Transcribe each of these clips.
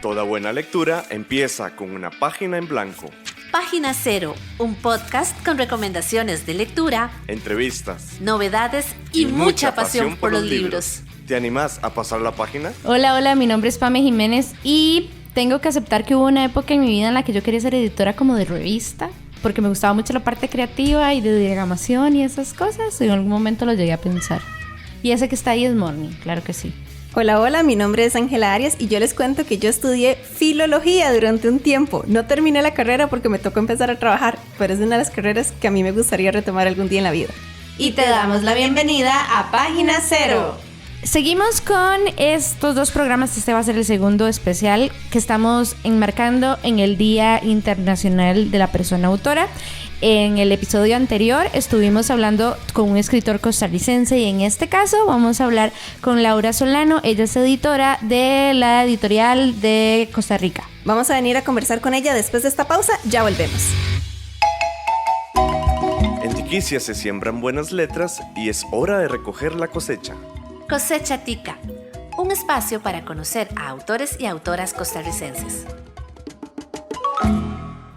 Toda buena lectura empieza con una página en blanco. Página Cero, un podcast con recomendaciones de lectura, entrevistas, novedades y mucha pasión por los libros. ¿Te animás a pasar la página? Hola, mi nombre es Pame Jiménez y tengo que aceptar que hubo una época en mi vida en la que yo quería ser editora como de revista, porque me gustaba mucho la parte creativa y de diagramación y esas cosas, y en algún momento lo llegué a pensar. Y ese que está ahí es Morning, claro que sí. Hola, mi nombre es Ángela Arias y yo les cuento que yo estudié filología durante un tiempo. No terminé la carrera porque me tocó empezar a trabajar, pero es una de las carreras que a mí me gustaría retomar algún día en la vida. Y te damos la bienvenida a Página Cero. Seguimos con estos dos programas. Este va a ser el segundo especial que estamos enmarcando en el Día Internacional de la Persona Autora. En el episodio anterior estuvimos hablando con un escritor costarricense y en este caso vamos a hablar con Laura Solano. Ella es editora de la editorial de Costa Rica. Vamos a venir a conversar con ella después de esta pausa. Ya volvemos. En Tiquicia se siembran buenas letras y es hora de recoger la cosecha. Cosecha Tica, un espacio para conocer a autores y autoras costarricenses.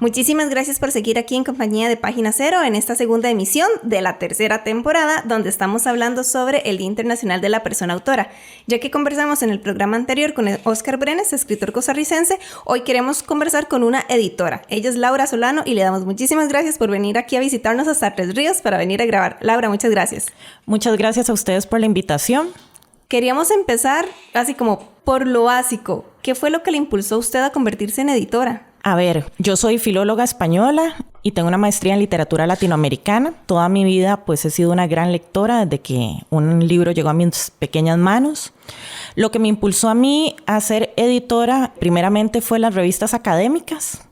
Muchísimas gracias por seguir aquí en compañía de Página Cero en esta segunda emisión de la tercera temporada, donde estamos hablando sobre el Día Internacional de la Persona Autora. Ya que conversamos en el programa anterior con Óscar Brenes, escritor costarricense, hoy queremos conversar con una editora. Ella es Laura Solano y le damos muchísimas gracias por venir aquí a visitarnos hasta Tres Ríos para venir a grabar. Laura, muchas gracias. Muchas gracias a ustedes por la invitación. Queríamos empezar así como por lo básico. ¿Qué fue lo que le impulsó a usted a convertirse en editora? A ver, yo soy filóloga española y tengo una maestría en literatura latinoamericana. Toda mi vida pues he sido una gran lectora desde que un libro llegó a mis pequeñas manos. Lo que me impulsó a mí a ser editora primeramente fue las revistas académicas.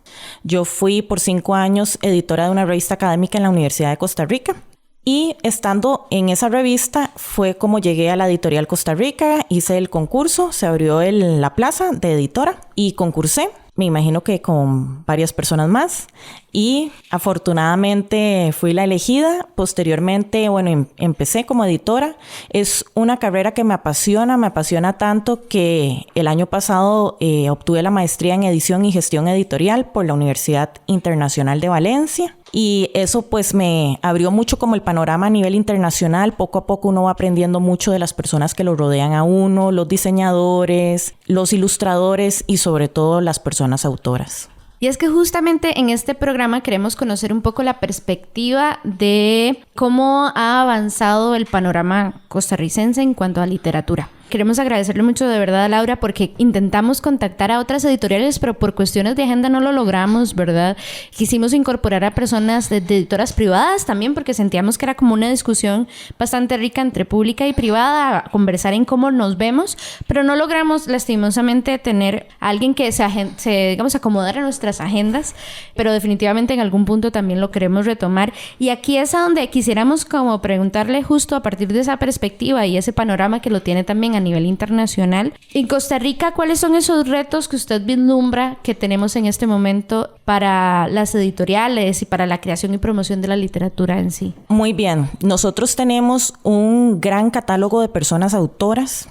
Yo fui por 5 años editora de una revista académica en la Universidad de Costa Rica. Y estando en esa revista fue como llegué a la editorial Costa Rica, hice el concurso, se abrió la plaza de editora y concursé. Me imagino que con varias personas más y afortunadamente fui la elegida. Posteriormente, empecé como editora. Es una carrera que me apasiona tanto que el año pasado obtuve la maestría en edición y gestión editorial por la Universidad Internacional de Valencia. Y eso pues me abrió mucho como el panorama a nivel internacional. Poco a poco uno va aprendiendo mucho de las personas que lo rodean a uno, los diseñadores, los ilustradores y sobre todo las personas autoras. Y es que justamente en este programa queremos conocer un poco la perspectiva de cómo ha avanzado el panorama costarricense en cuanto a literatura. Queremos agradecerle mucho de verdad a Laura porque intentamos contactar a otras editoriales, pero por cuestiones de agenda no lo logramos, ¿verdad? Quisimos incorporar a personas de editoras privadas también porque sentíamos que era como una discusión bastante rica entre pública y privada, a conversar en cómo nos vemos, pero no logramos lastimosamente tener a alguien que se acomodara a nuestras agendas, pero definitivamente en algún punto también lo queremos retomar. Y aquí es a donde quisiéramos como preguntarle justo a partir de esa perspectiva y ese panorama que lo tiene también a nivel internacional. En Costa Rica, ¿cuáles son esos retos que usted vislumbra que tenemos en este momento para las editoriales y para la creación y promoción de la literatura en sí? Muy bien. Nosotros tenemos un gran catálogo de personas autoras.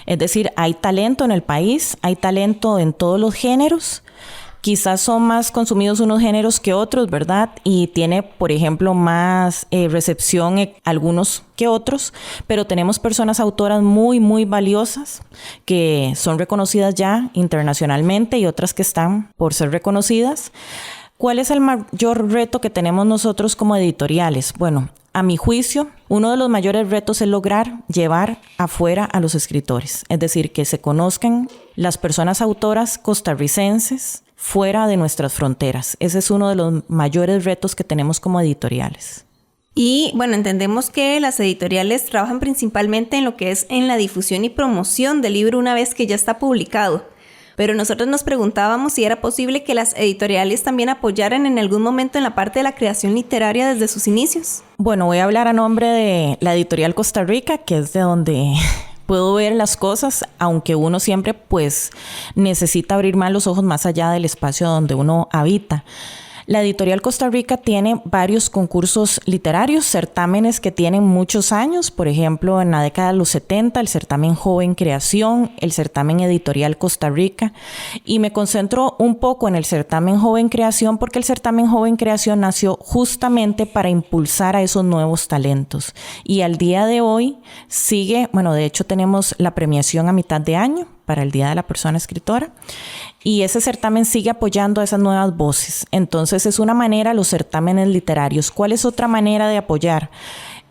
Es decir, hay talento en el país, hay talento en todos los géneros. Quizás son más consumidos unos géneros que otros, ¿verdad? Y tiene, por ejemplo, más recepción algunos que otros, pero tenemos personas autoras muy, muy valiosas que son reconocidas ya internacionalmente y otras que están por ser reconocidas. ¿Cuál es el mayor reto que tenemos nosotros como editoriales? Bueno, a mi juicio, uno de los mayores retos es lograr llevar afuera a los escritores, es decir, que se conozcan las personas autoras costarricenses fuera de nuestras fronteras. Ese es uno de los mayores retos que tenemos como editoriales. Y entendemos que las editoriales trabajan principalmente en lo que es en la difusión y promoción del libro una vez que ya está publicado. Pero nosotros nos preguntábamos si era posible que las editoriales también apoyaran en algún momento en la parte de la creación literaria desde sus inicios. Bueno, voy a hablar a nombre de la editorial Costa Rica, que es de donde puedo ver las cosas, aunque uno siempre pues necesita abrir más los ojos más allá del espacio donde uno habita. La Editorial Costa Rica tiene varios concursos literarios, certámenes que tienen muchos años. Por ejemplo, en la década de los 70, el certamen Joven Creación, el certamen Editorial Costa Rica. Y me concentro un poco en el certamen Joven Creación porque el certamen Joven Creación nació justamente para impulsar a esos nuevos talentos. Y al día de hoy sigue, bueno, de hecho tenemos la premiación a mitad de año para el Día de la Persona Escritora. Y ese certamen sigue apoyando a esas nuevas voces. Entonces es una manera, los certámenes literarios. ¿Cuál es otra manera de apoyar?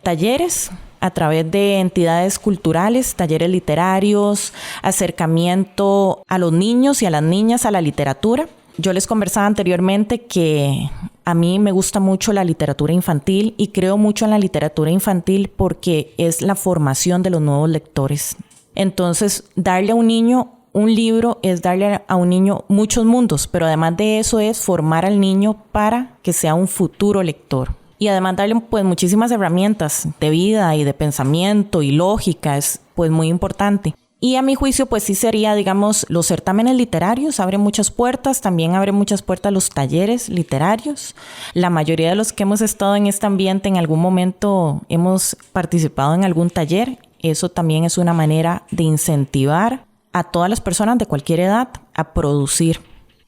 Talleres a través de entidades culturales, talleres literarios, acercamiento a los niños y a las niñas a la literatura. Yo les conversaba anteriormente que a mí me gusta mucho la literatura infantil y creo mucho en la literatura infantil porque es la formación de los nuevos lectores. Entonces, darle a un niño un libro es darle a un niño muchos mundos, pero además de eso es formar al niño para que sea un futuro lector. Y además darle pues muchísimas herramientas de vida y de pensamiento y lógica es pues muy importante. Y a mi juicio pues sí sería, digamos, los certámenes literarios abren muchas puertas, también abren muchas puertas los talleres literarios. La mayoría de los que hemos estado en este ambiente en algún momento hemos participado en algún taller. Eso también es una manera de incentivar a todas las personas de cualquier edad a producir.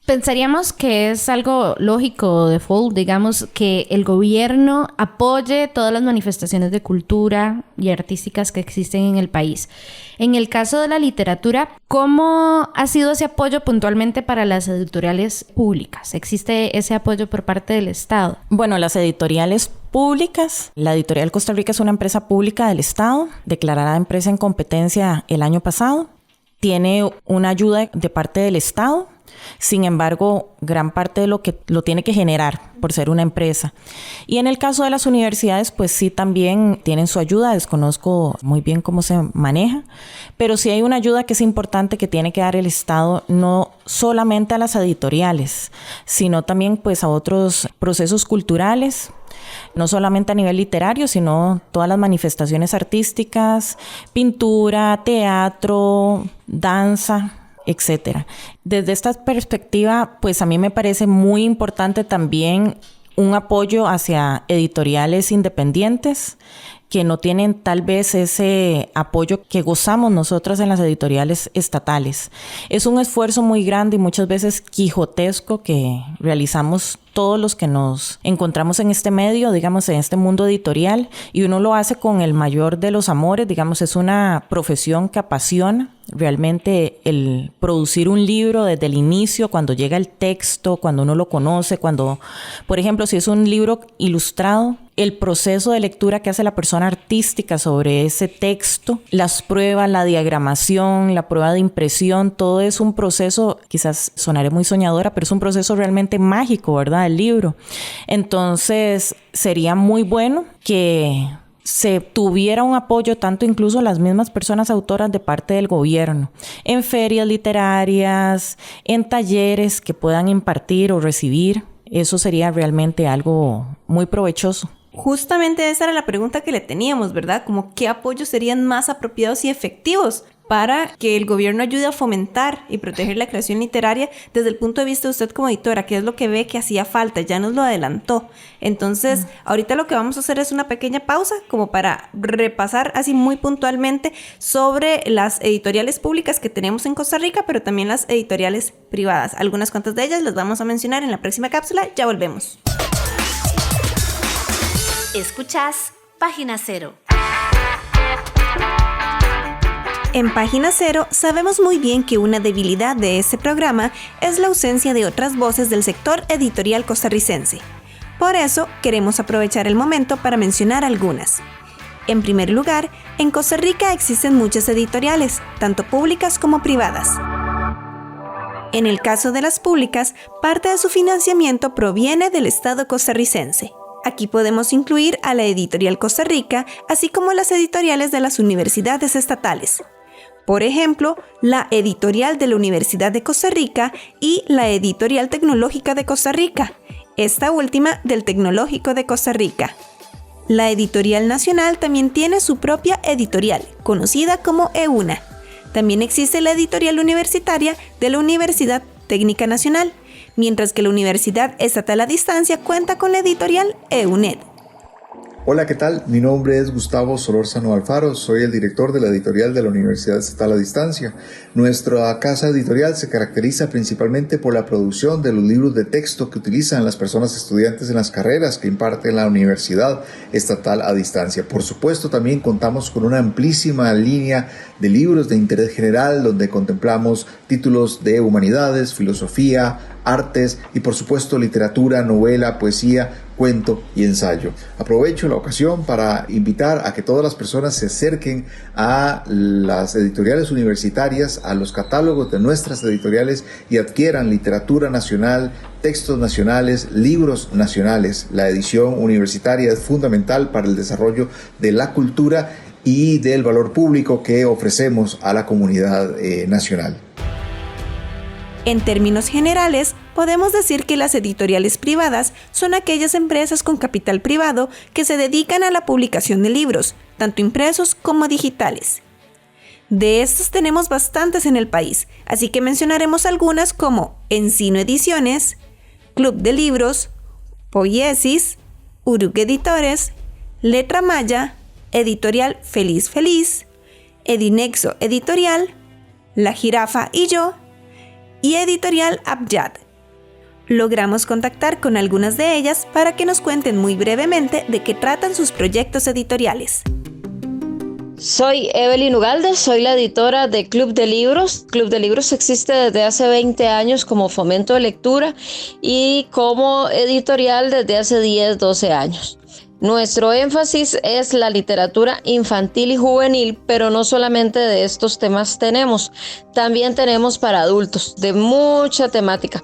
Pensaríamos que es algo lógico, default, digamos, que el gobierno apoye todas las manifestaciones de cultura y artísticas que existen en el país. En el caso de la literatura, ¿cómo ha sido ese apoyo puntualmente para las editoriales públicas? ¿Existe ese apoyo por parte del Estado? Bueno, las editoriales públicas, la Editorial Costa Rica es una empresa pública del Estado, declarada empresa en competencia el año pasado. Tiene una ayuda de parte del Estado. Sin embargo, gran parte de lo tiene que generar por ser una empresa. Y en el caso de las universidades, pues sí también tienen su ayuda. Desconozco muy bien cómo se maneja, pero sí hay una ayuda que es importante que tiene que dar el Estado, no solamente a las editoriales, sino también pues a otros procesos culturales, no solamente a nivel literario, sino todas las manifestaciones artísticas, pintura, teatro, danza, etcétera. Desde esta perspectiva, pues a mí me parece muy importante también un apoyo hacia editoriales independientes que no tienen tal vez ese apoyo que gozamos nosotras en las editoriales estatales. Es un esfuerzo muy grande y muchas veces quijotesco que realizamos todos los que nos encontramos en este medio, digamos, en este mundo editorial, y uno lo hace con el mayor de los amores, digamos, es una profesión que apasiona. Realmente el producir un libro desde el inicio, cuando llega el texto, cuando uno lo conoce, cuando, por ejemplo, si es un libro ilustrado, el proceso de lectura que hace la persona artística sobre ese texto, las pruebas, la diagramación, la prueba de impresión, todo es un proceso, quizás sonaré muy soñadora, pero es un proceso realmente mágico, ¿verdad? El libro. Entonces, sería muy bueno que se tuviera un apoyo tanto incluso a las mismas personas autoras de parte del gobierno, en ferias literarias, en talleres que puedan impartir o recibir. Eso sería realmente algo muy provechoso. Justamente esa era la pregunta que le teníamos, ¿verdad? Como qué apoyos serían más apropiados y efectivos para que el gobierno ayude a fomentar y proteger la creación literaria desde el punto de vista de usted como editora, que es lo que ve que hacía falta, ya nos lo adelantó. Entonces, ahorita lo que vamos a hacer es una pequeña pausa como para repasar así muy puntualmente sobre las editoriales públicas que tenemos en Costa Rica, pero también las editoriales privadas. Algunas cuantas de ellas las vamos a mencionar en la próxima cápsula. Ya volvemos. Escuchás Página Cero. En Página Cero sabemos muy bien que una debilidad de este programa es la ausencia de otras voces del sector editorial costarricense. Por eso queremos aprovechar el momento para mencionar algunas. En primer lugar, en Costa Rica existen muchas editoriales, tanto públicas como privadas. En el caso de las públicas, parte de su financiamiento proviene del Estado costarricense. Aquí podemos incluir a la Editorial Costa Rica, así como las editoriales de las universidades estatales. Por ejemplo, la Editorial de la Universidad de Costa Rica y la Editorial Tecnológica de Costa Rica, esta última del Tecnológico de Costa Rica. La Editorial Nacional también tiene su propia editorial, conocida como EUNA. También existe la Editorial Universitaria de la Universidad Técnica Nacional, mientras que la Universidad Estatal a Distancia cuenta con la editorial EUNED. Hola, ¿qué tal? Mi nombre es Gustavo Solórzano Alfaro, soy el director de la editorial de la Universidad Estatal a Distancia. Nuestra casa editorial se caracteriza principalmente por la producción de los libros de texto que utilizan las personas estudiantes en las carreras que imparte la Universidad Estatal a Distancia. Por supuesto, también contamos con una amplísima línea de libros de interés general donde contemplamos títulos de humanidades, filosofía, artes y por supuesto literatura, novela, poesía, cuento y ensayo. Aprovecho la ocasión para invitar a que todas las personas se acerquen a las editoriales universitarias, a los catálogos de nuestras editoriales y adquieran literatura nacional, textos nacionales, libros nacionales. La edición universitaria es fundamental para el desarrollo de la cultura y del valor público que ofrecemos a la comunidad nacional. En términos generales, podemos decir que las editoriales privadas son aquellas empresas con capital privado que se dedican a la publicación de libros, tanto impresos como digitales. De estas tenemos bastantes en el país, así que mencionaremos algunas como Encino Ediciones, Club de Libros, Poiesis, Uruk Editores, Letra Maya, Editorial Feliz Feliz, Edinexo Editorial, La Jirafa y Yo, y Editorial Abyad. Logramos contactar con algunas de ellas para que nos cuenten muy brevemente de qué tratan sus proyectos editoriales. Soy Evelyn Ugalde, soy la editora de Club de Libros. Club de Libros existe desde hace 20 años como fomento de lectura y como editorial desde hace 10, 12 años. Nuestro énfasis es la literatura infantil y juvenil, pero no solamente de estos temas tenemos, también tenemos para adultos, de mucha temática.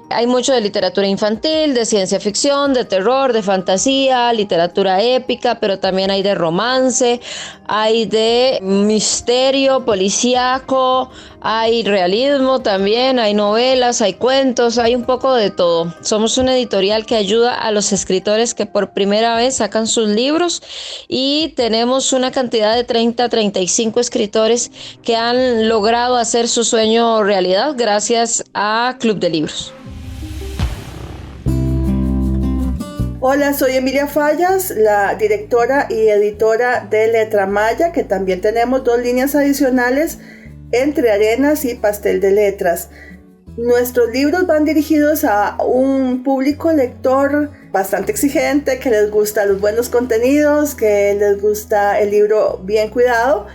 Hay mucho de literatura infantil, de ciencia ficción, de terror, de fantasía, literatura épica, pero también hay de romance, hay de misterio, policíaco, hay realismo también, hay novelas, hay cuentos, hay un poco de todo. Somos una editorial que ayuda a los escritores que por primera vez sacan sus libros y tenemos una cantidad de 30 a 35 escritores que han logrado hacer su sueño realidad gracias a Club de Libros. Hola, soy Emilia Fallas, la directora y editora de Letra Maya, que también tenemos 2 líneas adicionales, Entre Arenas y Pastel de Letras. Nuestros libros van dirigidos a un público lector bastante exigente, que les gusta los buenos contenidos, que les gusta el libro bien cuidado,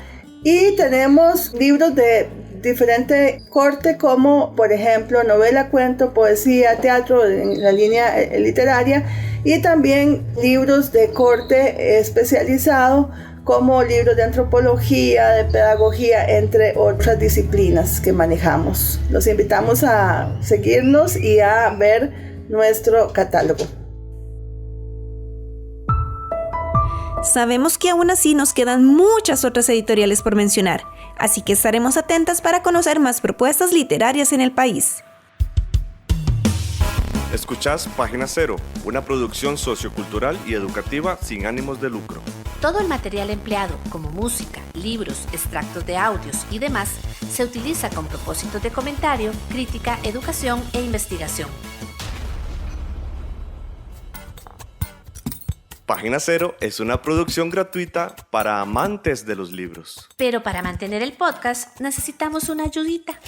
y tenemos libros de diferente corte como por ejemplo novela, cuento, poesía, teatro en la línea literaria y también libros de corte especializado como libros de antropología, de pedagogía, entre otras disciplinas que manejamos. Los invitamos a seguirnos y a ver nuestro catálogo. Sabemos que aún así nos quedan muchas otras editoriales por mencionar, así que estaremos atentas para conocer más propuestas literarias en el país. Escuchás Página Cero, una producción sociocultural y educativa sin ánimos de lucro. Todo el material empleado, como música, libros, extractos de audios y demás, se utiliza con propósitos de comentario, crítica, educación e investigación. Página Cero es una producción gratuita para amantes de los libros. Pero para mantener el podcast necesitamos una ayudita.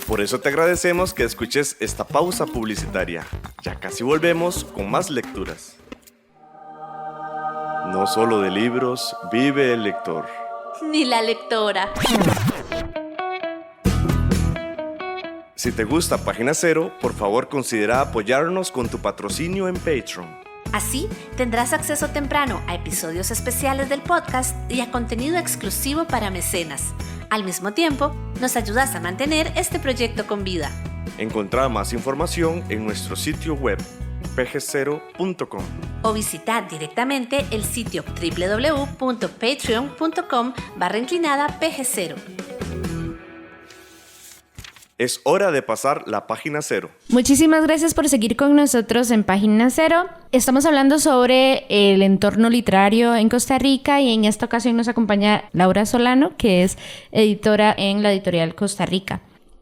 Por eso te agradecemos que escuches esta pausa publicitaria. Ya casi volvemos con más lecturas. No solo de libros vive el lector. Ni la lectora. Si te gusta Página Cero, por favor considera apoyarnos con tu patrocinio en Patreon. Así tendrás acceso temprano a episodios especiales del podcast y a contenido exclusivo para mecenas. Al mismo tiempo, nos ayudas a mantener este proyecto con vida. Encontrá más información en nuestro sitio web pg0.com o visita directamente el sitio www.patreon.com/pg0. Es hora de pasar la página cero. Muchísimas gracias por seguir con nosotros en Página Cero. Estamos hablando sobre el entorno literario en Costa Rica y en esta ocasión nos acompaña Laura Solano, que es editora en la editorial Costa Rica.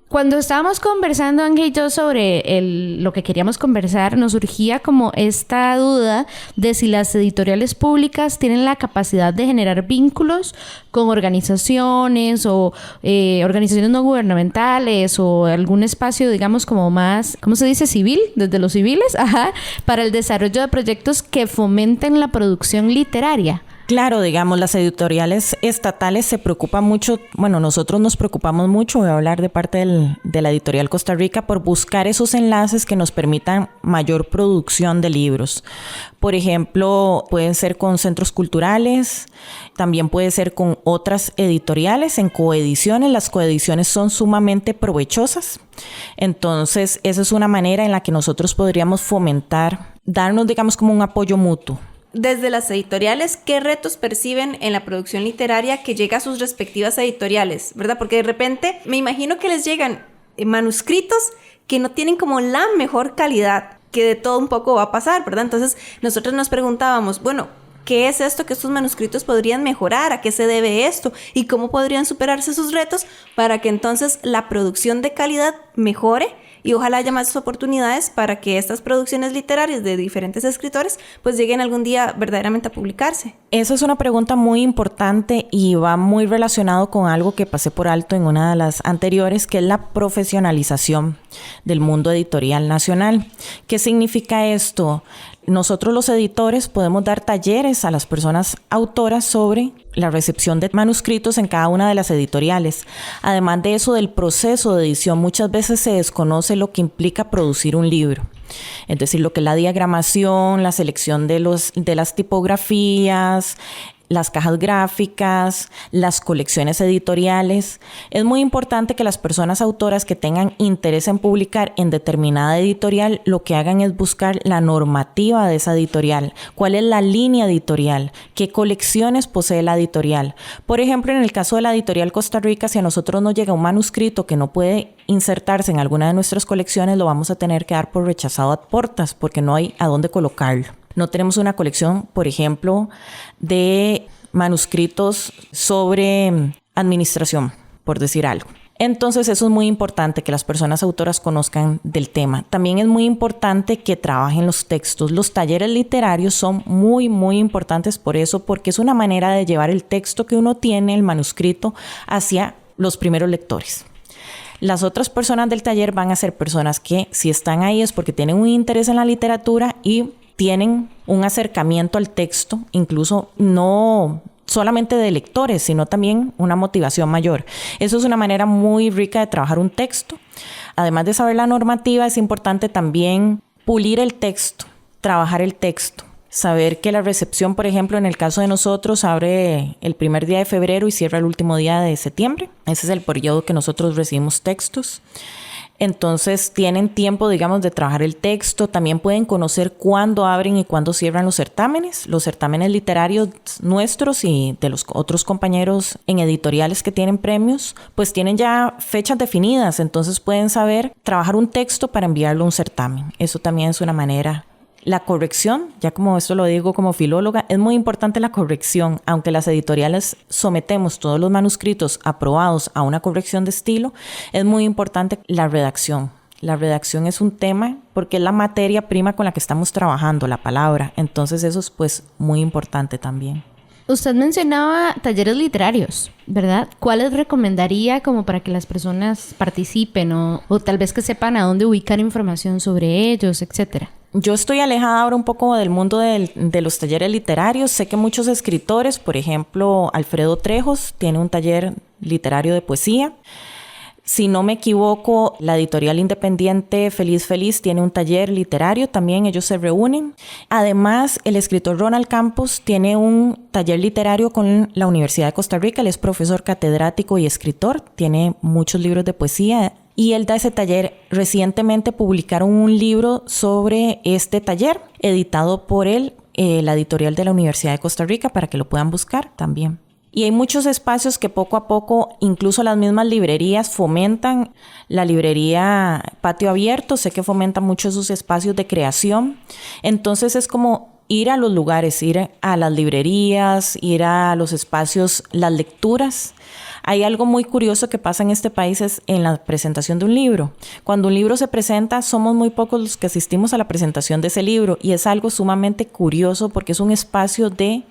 Cuando estábamos conversando, Ángel y yo, sobre lo que queríamos conversar, nos surgía como esta duda de si las editoriales públicas tienen la capacidad de generar vínculos con organizaciones o organizaciones no gubernamentales o algún espacio, digamos, como más, ¿cómo se dice? Civil, desde los civiles, para el desarrollo de proyectos que fomenten la producción literaria. Claro, digamos, las editoriales estatales se preocupan mucho, bueno, nosotros nos preocupamos mucho, voy a hablar de parte de la editorial Costa Rica, por buscar esos enlaces que nos permitan mayor producción de libros. Por ejemplo, pueden ser con centros culturales, también puede ser con otras editoriales en coediciones. Las coediciones son sumamente provechosas. Entonces, esa es una manera en la que nosotros podríamos fomentar, darnos, digamos, como un apoyo mutuo. Desde las editoriales, ¿qué retos perciben en la producción literaria que llega a sus respectivas editoriales? ¿Verdad? Porque de repente me imagino que les llegan manuscritos que no tienen como la mejor calidad, que de todo un poco va a pasar, ¿verdad? Entonces nosotros nos preguntábamos, bueno, ¿qué es esto que estos manuscritos podrían mejorar? ¿A qué se debe esto? ¿Y cómo podrían superarse sus retos para que entonces la producción de calidad mejore? Y ojalá haya más oportunidades para que estas producciones literarias de diferentes escritores pues lleguen algún día verdaderamente a publicarse. Esa es una pregunta muy importante y va muy relacionado con algo que pasé por alto en una de las anteriores, que es la profesionalización del mundo editorial nacional. ¿Qué significa esto? Nosotros los editores podemos dar talleres a las personas autoras sobre la recepción de manuscritos en cada una de las editoriales. Además de eso, del proceso de edición, muchas veces se desconoce lo que implica producir un libro. Es decir, lo que es la diagramación, la selección de las tipografías, las cajas gráficas, las colecciones editoriales. Es muy importante que las personas autoras que tengan interés en publicar en determinada editorial, lo que hagan es buscar la normativa de esa editorial. ¿Cuál es la línea editorial? ¿Qué colecciones posee la editorial? Por ejemplo, en el caso de la editorial Costa Rica, si a nosotros nos llega un manuscrito que no puede insertarse en alguna de nuestras colecciones, lo vamos a tener que dar por rechazado ad portas, porque no hay a dónde colocarlo. No tenemos una colección, por ejemplo, de manuscritos sobre administración, por decir algo. Entonces, eso es muy importante, que las personas autoras conozcan del tema. También es muy importante que trabajen los textos. Los talleres literarios son muy, muy importantes por eso, porque es una manera de llevar el texto que uno tiene, el manuscrito, hacia los primeros lectores. Las otras personas del taller van a ser personas que, si están ahí, es porque tienen un interés en la literatura y tienen un acercamiento al texto, incluso no solamente de lectores, sino también una motivación mayor. Eso es una manera muy rica de trabajar un texto. Además de saber la normativa, es importante también pulir el texto, trabajar el texto. Saber que la recepción, por ejemplo, en el caso de nosotros, abre el primer día de febrero y cierra el último día de septiembre. Ese es el periodo que nosotros recibimos textos. Entonces tienen tiempo, digamos, de trabajar el texto. También pueden conocer cuándo abren y cuándo cierran los certámenes literarios nuestros y de los otros compañeros en editoriales que tienen premios, pues tienen ya fechas definidas. Entonces pueden saber trabajar un texto para enviarlo a un certamen. Eso también es una manera. La corrección, ya como esto lo digo como filóloga, es muy importante la corrección. Aunque las editoriales sometemos todos los manuscritos aprobados a una corrección de estilo, es muy importante la redacción. La redacción es un tema porque es la materia prima con la que estamos trabajando, la palabra. Entonces eso es pues muy importante también. Usted mencionaba talleres literarios, ¿verdad? ¿Cuáles recomendaría como para que las personas participen o tal vez que sepan a dónde ubicar información sobre ellos, etcétera? Yo estoy alejada ahora un poco del mundo de los talleres literarios. Sé que muchos escritores, por ejemplo, Alfredo Trejos, tiene un taller literario de poesía. Si no me equivoco, la editorial independiente Feliz Feliz tiene un taller literario, también ellos se reúnen. Además, el escritor Ronald Campos tiene un taller literario con la Universidad de Costa Rica. Él es profesor catedrático y escritor, tiene muchos libros de poesía y él da ese taller. Recientemente publicaron un libro sobre este taller, editado por él, la editorial de la Universidad de Costa Rica, para que lo puedan buscar también. Y hay muchos espacios que poco a poco, incluso las mismas librerías fomentan. La librería Patio Abierto, sé que fomenta mucho esos espacios de creación. Entonces es como ir a los lugares, ir a las librerías, ir a los espacios, las lecturas. Hay algo muy curioso que pasa en este país es en la presentación de un libro. Cuando un libro se presenta, somos muy pocos los que asistimos a la presentación de ese libro y es algo sumamente curioso porque es un espacio de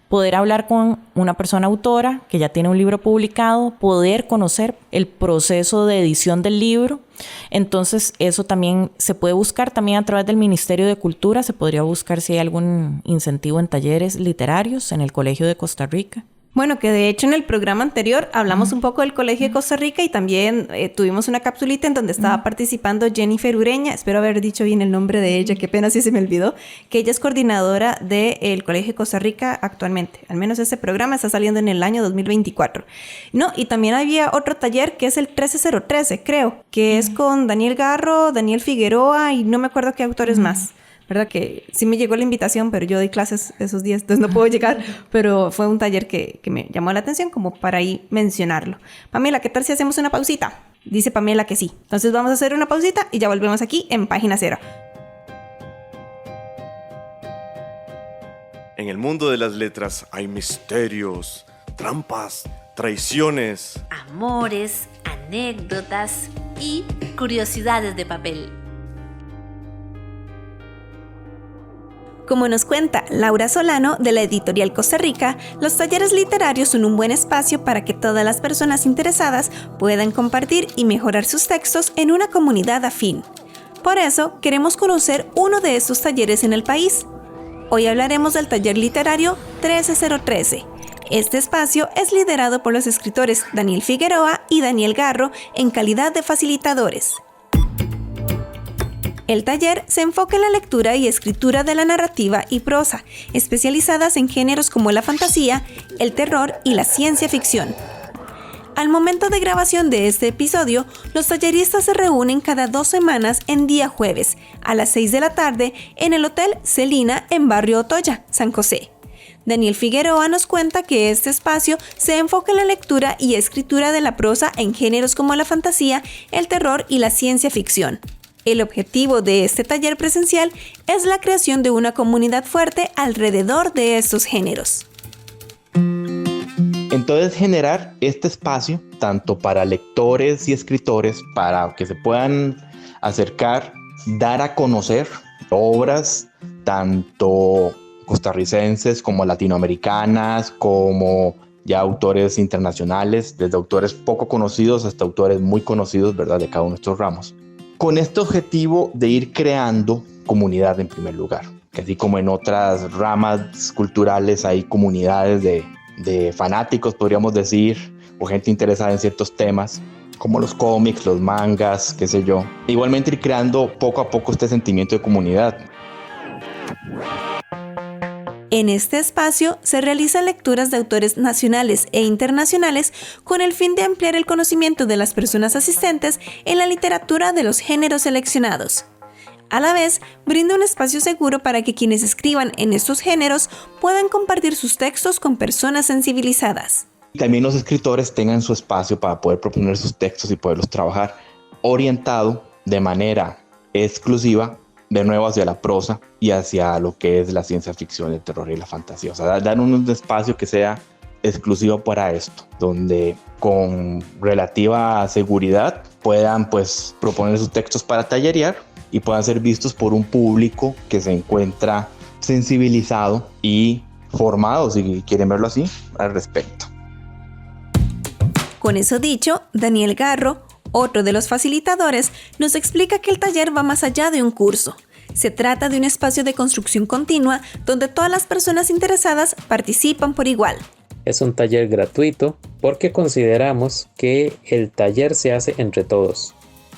poder hablar con una persona autora que ya tiene un libro publicado, poder conocer el proceso de edición del libro. Entonces eso también se puede buscar también a través del Ministerio de Cultura. Se podría buscar si hay algún incentivo en talleres literarios en el Colegio de Costa Rica. Bueno, que de hecho en el programa anterior hablamos un poco del Colegio de Costa Rica y también tuvimos una capsulita en donde estaba participando Jennifer Ureña, espero haber dicho bien el nombre de ella, qué pena si se me olvidó, que ella es coordinadora del Colegio de Costa Rica actualmente. Al menos ese programa está saliendo en el año 2024. No, y también había otro taller que es el 13013, creo, que es con Daniel Garro, Daniel Figueroa y no me acuerdo qué autores más. ¿Verdad? Que sí me llegó la invitación, pero yo doy clases esos días, entonces no puedo llegar. Pero fue un taller que me llamó la atención como para ahí mencionarlo. Pamela, ¿qué tal si hacemos una pausita? Dice Pamela que sí. Entonces vamos a hacer una pausita y ya volvemos aquí en Página Cero. En el mundo de las letras hay misterios, trampas, traiciones, Amores, anécdotas y curiosidades de papel. Como nos cuenta Laura Solano de la editorial Costa Rica, los talleres literarios son un buen espacio para que todas las personas interesadas puedan compartir y mejorar sus textos en una comunidad afín. Por eso, queremos conocer uno de estos talleres en el país. Hoy hablaremos del taller literario 13013. Este espacio es liderado por los escritores Daniel Figueroa y Daniel Garro en calidad de facilitadores. El taller se enfoca en la lectura y escritura de la narrativa y prosa, especializadas en géneros como la fantasía, el terror y la ciencia ficción. Al momento de grabación de este episodio, los talleristas se reúnen cada 2 semanas en día jueves, a las 6 de la tarde, en el Hotel Celina en Barrio Otoya, San José. Daniel Figueroa nos cuenta que este espacio se enfoca en la lectura y escritura de la prosa en géneros como la fantasía, el terror y la ciencia ficción. El objetivo de este taller presencial es la creación de una comunidad fuerte alrededor de estos géneros. Entonces, generar este espacio tanto para lectores y escritores para que se puedan acercar, dar a conocer obras tanto costarricenses como latinoamericanas, como ya autores internacionales, desde autores poco conocidos hasta autores muy conocidos, ¿verdad?, de cada uno de estos ramos. Con este objetivo de ir creando comunidad en primer lugar, que así como en otras ramas culturales hay comunidades de fanáticos, podríamos decir, o gente interesada en ciertos temas, como los cómics, los mangas, qué sé yo. Igualmente ir creando poco a poco este sentimiento de comunidad. En este espacio se realizan lecturas de autores nacionales e internacionales con el fin de ampliar el conocimiento de las personas asistentes en la literatura de los géneros seleccionados. A la vez, brinda un espacio seguro para que quienes escriban en estos géneros puedan compartir sus textos con personas sensibilizadas. También los escritores tengan su espacio para poder proponer sus textos y poderlos trabajar orientado de manera exclusiva de nuevo hacia la prosa y hacia lo que es la ciencia ficción, el terror y la fantasía. O sea, dar un espacio que sea exclusivo para esto, donde con relativa seguridad puedan pues proponer sus textos para tallerear y puedan ser vistos por un público que se encuentra sensibilizado y formado, si quieren verlo así, al respecto. Con eso dicho, Daniel Garro, otro de los facilitadores, nos explica que el taller va más allá de un curso. Se trata de un espacio de construcción continua donde todas las personas interesadas participan por igual. Es un taller gratuito porque consideramos que el taller se hace entre todos.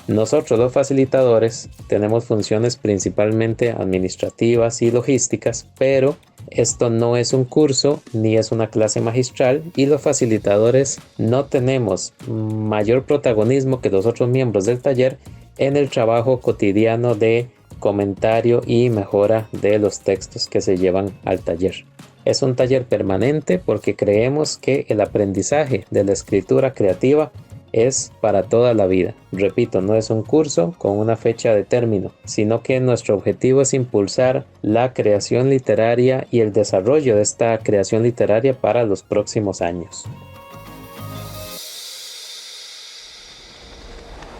Nosotros los facilitadores tenemos funciones principalmente administrativas y logísticas, pero esto no es un curso ni es una clase magistral y los facilitadores no tenemos mayor protagonismo que los otros miembros del taller en el trabajo cotidiano de comentario y mejora de los textos que se llevan al taller. Es un taller permanente porque creemos que el aprendizaje de la escritura creativa es para toda la vida. Repito, no es un curso con una fecha de término, sino que nuestro objetivo es impulsar la creación literaria y el desarrollo de esta creación literaria para los próximos años.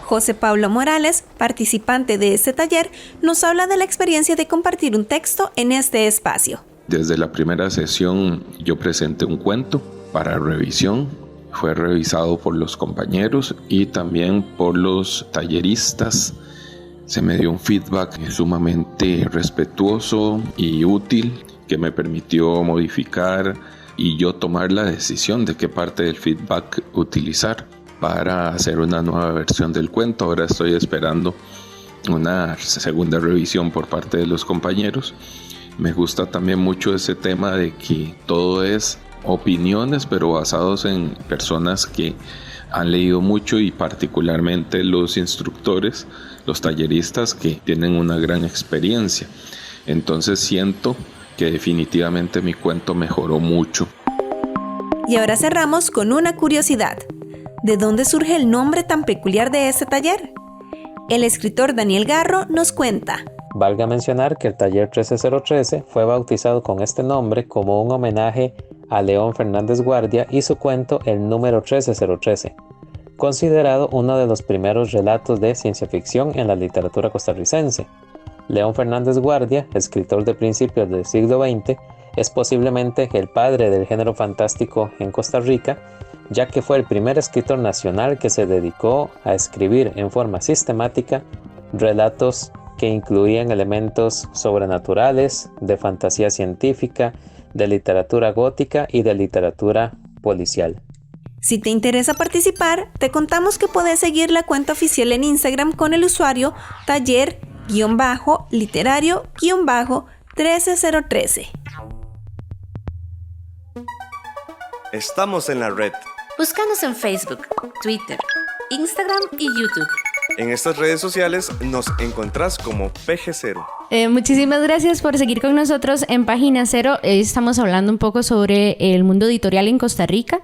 José Pablo Morales, participante de este taller, nos habla de la experiencia de compartir un texto en este espacio. Desde la primera sesión yo presenté un cuento para revisión. Fue revisado por los compañeros y también por los talleristas. Se me dio un feedback sumamente respetuoso y útil que me permitió modificar y yo tomar la decisión de qué parte del feedback utilizar para hacer una nueva versión del cuento. Ahora estoy esperando una segunda revisión por parte de los compañeros. Me gusta también mucho ese tema de que todo es opiniones, pero basados en personas que han leído mucho y particularmente los instructores, los talleristas que tienen una gran experiencia. Entonces siento que definitivamente mi cuento mejoró mucho. Y ahora cerramos con una curiosidad. ¿De dónde surge el nombre tan peculiar de este taller? El escritor Daniel Garro nos cuenta. Valga mencionar que el taller 13013 fue bautizado con este nombre como un homenaje a León Fernández Guardia y su cuento El número 13013, considerado uno de los primeros relatos de ciencia ficción en la literatura costarricense. León Fernández Guardia, escritor de principios del siglo XX, es posiblemente el padre del género fantástico en Costa Rica, ya que fue el primer escritor nacional que se dedicó a escribir en forma sistemática relatos que incluían elementos sobrenaturales, de fantasía científica, de literatura gótica y de literatura policial. Si te interesa participar, te contamos que puedes seguir la cuenta oficial en Instagram con el usuario taller-literario-13013. Estamos en la red. Búscanos en Facebook, Twitter, Instagram y YouTube. En estas redes sociales nos encontrás como PG0. Muchísimas gracias por seguir con nosotros en Página Cero. Estamos hablando un poco sobre el mundo editorial en Costa Rica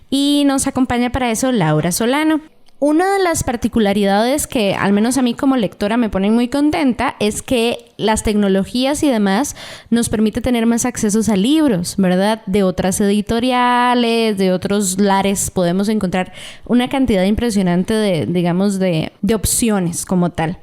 y nos acompaña para eso Laura Solano. Una de las particularidades que al menos a mí como lectora me ponen muy contenta es que las tecnologías y demás nos permite tener más accesos a libros, ¿verdad? De otras editoriales, de otros lares, podemos encontrar una cantidad impresionante de opciones como tal.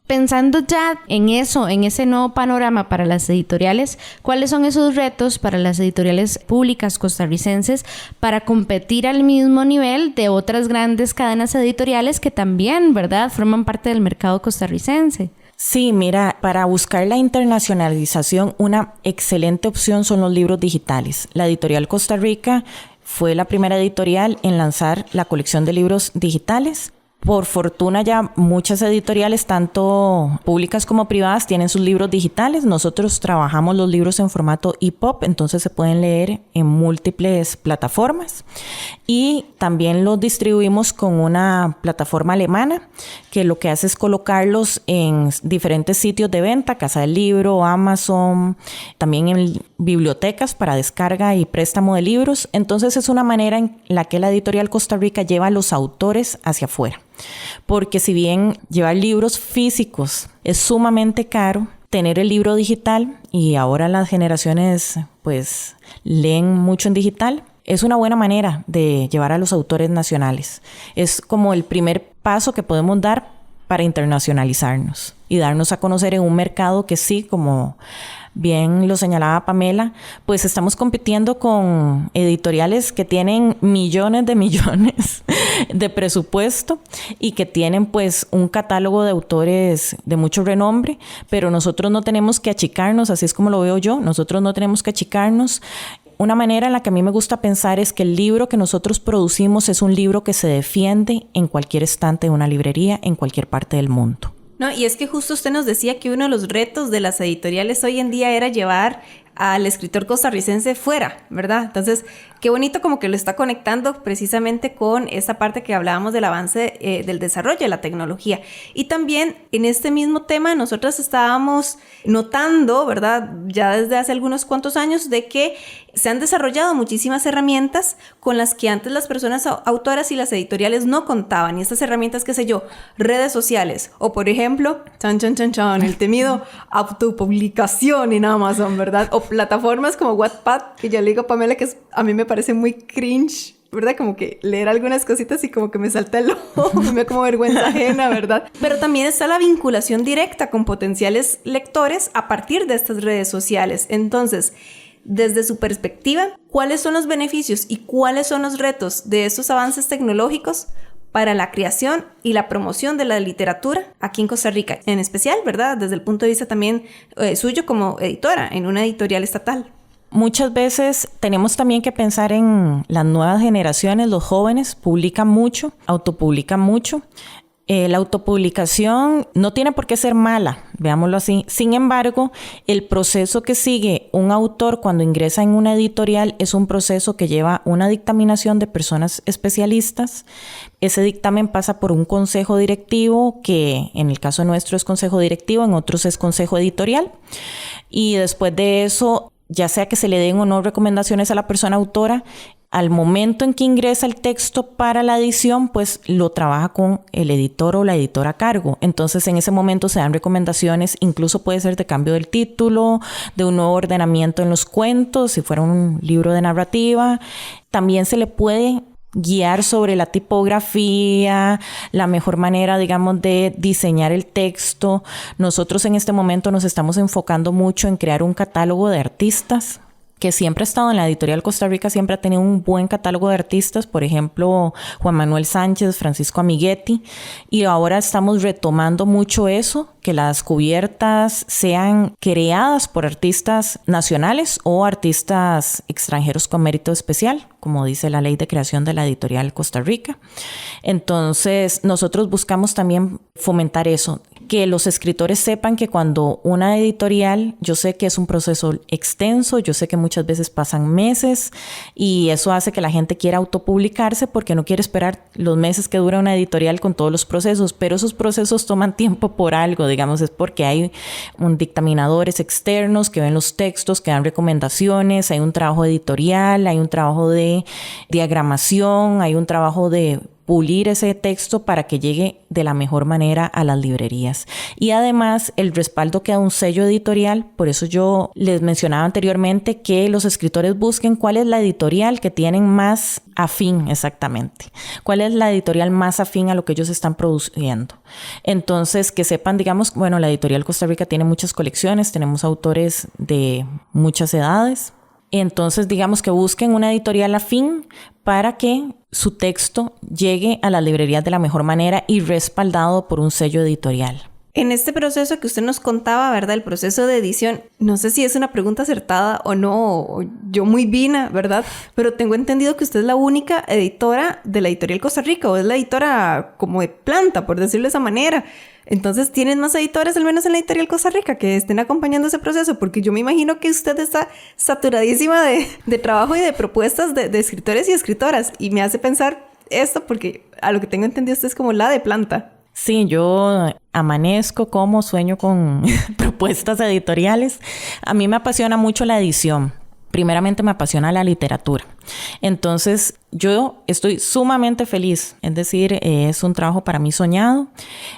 Pensando ya en eso, en ese nuevo panorama para las editoriales, ¿cuáles son esos retos para las editoriales públicas costarricenses para competir al mismo nivel de otras grandes cadenas editoriales que también, ¿verdad?, forman parte del mercado costarricense? Sí, mira, para buscar la internacionalización, una excelente opción son los libros digitales. La editorial Costa Rica fue la primera editorial en lanzar la colección de libros digitales. Por fortuna ya muchas editoriales, tanto públicas como privadas, tienen sus libros digitales. Nosotros trabajamos los libros en formato EPUB, entonces se pueden leer en múltiples plataformas. Y también los distribuimos con una plataforma alemana que lo que hace es colocarlos en diferentes sitios de venta, Casa del Libro, Amazon, también en bibliotecas para descarga y préstamo de libros. Entonces es una manera en la que la editorial Costa Rica lleva a los autores hacia afuera. Porque si bien llevar libros físicos es sumamente caro, tener el libro digital, y ahora las generaciones pues leen mucho en digital, es una buena manera de llevar a los autores nacionales. Es como el primer paso que podemos dar para internacionalizarnos y darnos a conocer en un mercado que sí, como bien lo señalaba Pamela, pues estamos compitiendo con editoriales que tienen millones de presupuesto y que tienen pues un catálogo de autores de mucho renombre, pero nosotros no tenemos que achicarnos, así es como lo veo yo, nosotros no tenemos que achicarnos. Una manera en la que a mí me gusta pensar es que el libro que nosotros producimos es un libro que se defiende en cualquier estante de una librería en cualquier parte del mundo. No, y es que justo usted nos decía que uno de los retos de las editoriales hoy en día era llevar al escritor costarricense fuera, ¿verdad? Entonces, qué bonito como que lo está conectando precisamente con esta parte que hablábamos del avance del desarrollo de la tecnología. Y también en este mismo tema nosotros estábamos notando, ¿verdad?, ya desde hace algunos cuantos años, de que se han desarrollado muchísimas herramientas con las que antes las personas autoras y las editoriales no contaban. Y estas herramientas, qué sé yo, redes sociales, o por ejemplo, el temido autopublicación en Amazon, ¿verdad? O plataformas como Wattpad, que ya le digo a Pamela que a mí me parece muy cringe ¿verdad? Como que leer algunas cositas y como que me salta el ojo, me da como vergüenza ajena, ¿verdad? Pero también está la vinculación directa con potenciales lectores a partir de estas redes sociales. Entonces, desde su perspectiva, ¿cuáles son los beneficios y cuáles son los retos de estos avances tecnológicos para la creación y la promoción de la literatura aquí en Costa Rica? En especial, ¿verdad? Desde el punto de vista también suyo como editora en una editorial estatal. Muchas veces tenemos también que pensar en las nuevas generaciones, los jóvenes publican mucho, autopublican mucho. La autopublicación no tiene por qué ser mala, veámoslo así. Sin embargo, el proceso que sigue un autor cuando ingresa en una editorial es un proceso que lleva una dictaminación de personas especialistas. Ese dictamen pasa por un consejo directivo, que en el caso nuestro es consejo directivo, en otros es consejo editorial. Y después de eso, ya sea que se le den o no recomendaciones a la persona autora, al momento en que ingresa el texto para la edición, pues lo trabaja con el editor o la editora a cargo. Entonces, en ese momento se dan recomendaciones, incluso puede ser de cambio del título, de un nuevo ordenamiento en los cuentos, si fuera un libro de narrativa. También se le puede guiar sobre la tipografía, la mejor manera, digamos, de diseñar el texto. Nosotros en este momento nos estamos enfocando mucho en crear un catálogo de artistas, que siempre ha estado en la editorial Costa Rica, siempre ha tenido un buen catálogo de artistas, por ejemplo, Juan Manuel Sánchez, Francisco Amiguetti, y ahora estamos retomando mucho eso, que las cubiertas sean creadas por artistas nacionales o artistas extranjeros con mérito especial, como dice la ley de creación de la editorial Costa Rica. Entonces, nosotros buscamos también fomentar eso, que los escritores sepan que cuando una editorial, yo sé que es un proceso extenso, yo sé que muchas veces pasan meses y eso hace que la gente quiera autopublicarse porque no quiere esperar los meses que dura una editorial con todos los procesos, pero esos procesos toman tiempo por algo, digamos, es porque hay dictaminadores externos que ven los textos, que dan recomendaciones, hay un trabajo editorial, hay un trabajo de diagramación, hay un trabajo de pulir ese texto para que llegue de la mejor manera a las librerías. Y además el respaldo que da un sello editorial, por eso yo les mencionaba anteriormente que los escritores busquen cuál es la editorial que tienen más afín exactamente, cuál es la editorial más afín a lo que ellos están produciendo. Entonces que sepan, digamos, bueno, la editorial Costa Rica tiene muchas colecciones, tenemos autores de muchas edades. Entonces, digamos que busquen una editorial afín para que su texto llegue a las librerías de la mejor manera y respaldado por un sello editorial. En este proceso que usted nos contaba, ¿verdad? El proceso de edición, no sé si es una pregunta acertada o no, o yo muy vina, ¿verdad? Pero tengo entendido que usted es la única editora de la editorial Costa Rica, o es la editora como de planta, por decirlo de esa manera. Entonces, ¿tienen más editores, al menos en la editorial Costa Rica, que estén acompañando ese proceso? Porque yo me imagino que usted está saturadísima de trabajo y de propuestas de escritores y escritoras. Y me hace pensar esto porque a lo que tengo entendido usted es como la de planta. Sí, yo amanezco, como sueño con propuestas editoriales. A mí me apasiona mucho la edición. Primeramente me apasiona la literatura. Entonces, yo estoy sumamente feliz. Es decir, es un trabajo para mí soñado.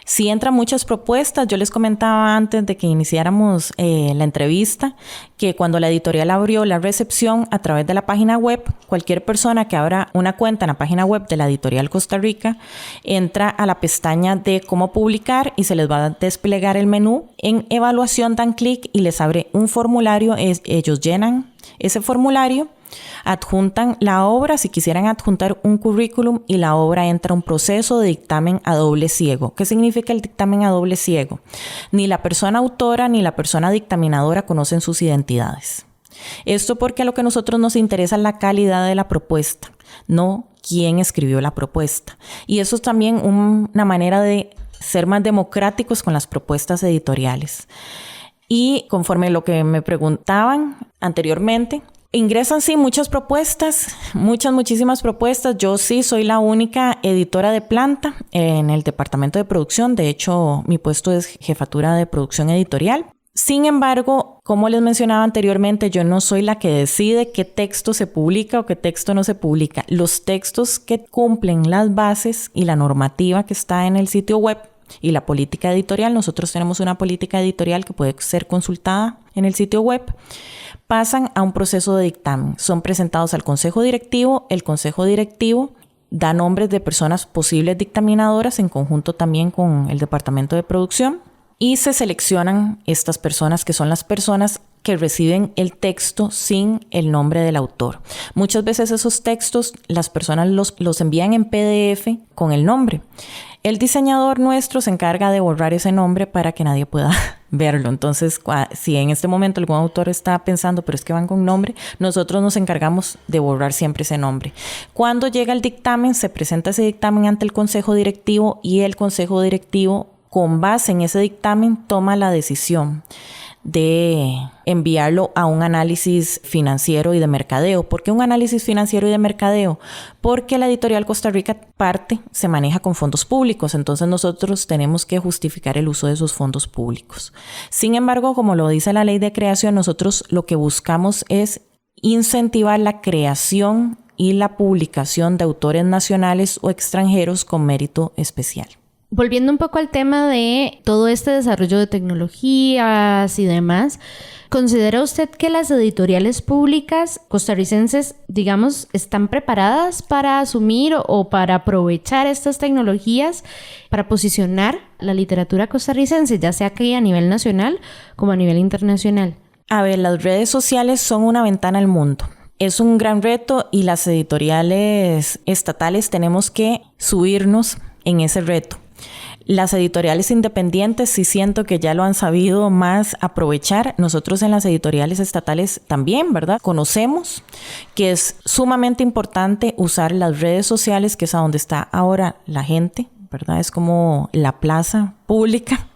Si entran muchas propuestas, yo les comentaba antes de que iniciáramos la entrevista, que cuando la editorial abrió la recepción a través de la página web, cualquier persona que abra una cuenta en la página web de la editorial Costa Rica, entra a la pestaña de cómo publicar y se les va a desplegar el menú. En evaluación dan clic y les abre un formulario. Ellos llenan ese formulario, adjuntan la obra, si quisieran adjuntar un currículum, y la obra entra a un proceso de dictamen a doble ciego. ¿Qué significa el dictamen a doble ciego? Ni la persona autora ni la persona dictaminadora conocen sus identidades. Esto porque a lo que a nosotros nos interesa es la calidad de la propuesta, no quién escribió la propuesta. Y eso es también una manera de ser más democráticos con las propuestas editoriales. Y conforme lo que me preguntaban anteriormente, ingresan sí muchas propuestas, muchísimas propuestas. Yo sí soy la única editora de planta en el departamento de producción. De hecho, mi puesto es jefatura de producción editorial. Sin embargo, como les mencionaba anteriormente, yo no soy la que decide qué texto se publica o qué texto no se publica. Los textos que cumplen las bases y la normativa que está en el sitio web y la política editorial, nosotros tenemos una política editorial que puede ser consultada en el sitio web, pasan a un proceso de dictamen. Son presentados al consejo directivo. El consejo directivo da nombres de personas posibles dictaminadoras en conjunto también con el departamento de producción y se seleccionan estas personas, que son las personas que reciben el texto sin el nombre del autor. Muchas veces esos textos las personas los envían en PDF con el nombre. El diseñador nuestro se encarga de borrar ese nombre para que nadie pueda verlo. Entonces, si en este momento algún autor está pensando, pero es que van con nombre, nosotros nos encargamos de borrar siempre ese nombre. Cuando llega el dictamen, se presenta ese dictamen ante el consejo directivo y el consejo directivo, con base en ese dictamen, toma la decisión de enviarlo a un análisis financiero y de mercadeo. ¿Por qué un análisis financiero y de mercadeo? Porque la editorial Costa Rica se maneja con fondos públicos, entonces nosotros tenemos que justificar el uso de esos fondos públicos. Sin embargo, como lo dice la ley de creación, nosotros lo que buscamos es incentivar la creación y la publicación de autores nacionales o extranjeros con mérito especial. Volviendo un poco al tema de todo este desarrollo de tecnologías y demás, ¿considera usted que las editoriales públicas costarricenses, digamos, están preparadas para asumir o para aprovechar estas tecnologías para posicionar la literatura costarricense, ya sea aquí a nivel nacional como a nivel internacional? A ver, las redes sociales son una ventana al mundo. Es un gran reto y las editoriales estatales tenemos que subirnos en ese reto. Las editoriales independientes sí siento que ya lo han sabido más aprovechar. Nosotros en las editoriales estatales también, ¿verdad? Conocemos que es sumamente importante usar las redes sociales, que es a donde está ahora la gente, ¿verdad? Es como la plaza pública